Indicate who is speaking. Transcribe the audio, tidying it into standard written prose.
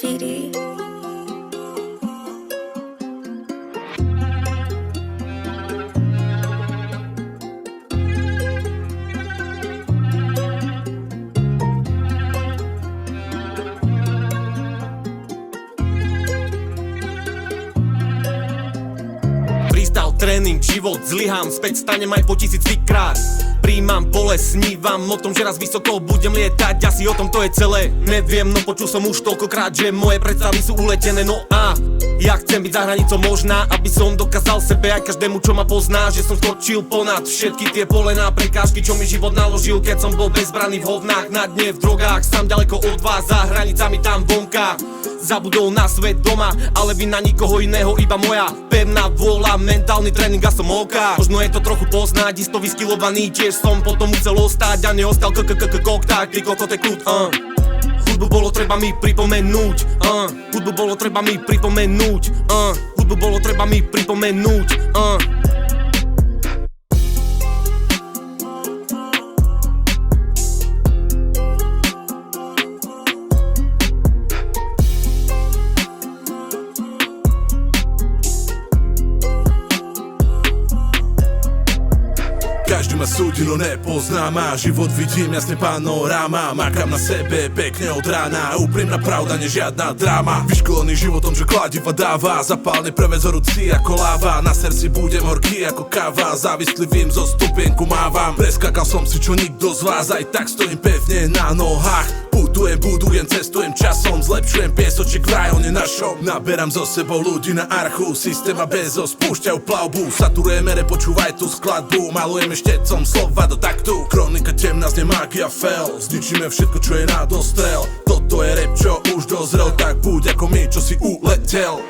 Speaker 1: GD.
Speaker 2: Freestyle, tréning, život, zlyhám, späť stanem aj po 1000 krát. Príjmam bolesť, snívam o tom, že raz vysoko budem lietať, asi o tom to je celé. Neviem, no počul som už toľkokrát, že moje predstavy sú uletené, no a ja chcem byť za hranicou možná, aby som dokázal sebe aj každému, čo ma pozná, že som skočil ponad všetky tie polená prekážky, čo mi život naložil, keď som bol bezbranný v hovnách, na dne v drogách, sám ďaleko od vás, za hranicami tam vonka. Zabudol na svet doma, ale vina nikoho iného, iba moja pevná vôľa, mentálny tréning a som oka. Možno je to trochu poznáť, isto vyskilovaný, tiež som potom musel ostať a neostal kokták, ty kokote kľud, Hudbu bolo treba mi pripomenúť, hudbu bolo treba mi pripomenúť, hudbu bolo treba mi pripomenúť,
Speaker 3: Každý ma súdi, no nepozná ma. Život vidím jasne panoráma. Makám na sebe pekne od rána. Úprimná pravda, nie žiadna dráma. Vyškolený životom, že kladiva dáva. Zapálne prvé zorúci ako láva. Na srdci budem horký ako káva. Závislivým zo stupienku mávam. Preskakal som si, čo nikto z vás. Aj tak stojím pevne na nohách. Budujem, cestujem časom. Zlepšujem piesoček v rajone našom. Naberám zo sebou ľudí na archu. Systém a Bezos spúšťajú plavbu. Saturujeme, počúvaj tú skladbu. Malujeme štecom slova do taktu. Kronika temná, znie mágia fel. Zničíme všetko, čo je na dostrel. Toto je rap, čo už dozrel. Tak buď ako my, čo si uletel.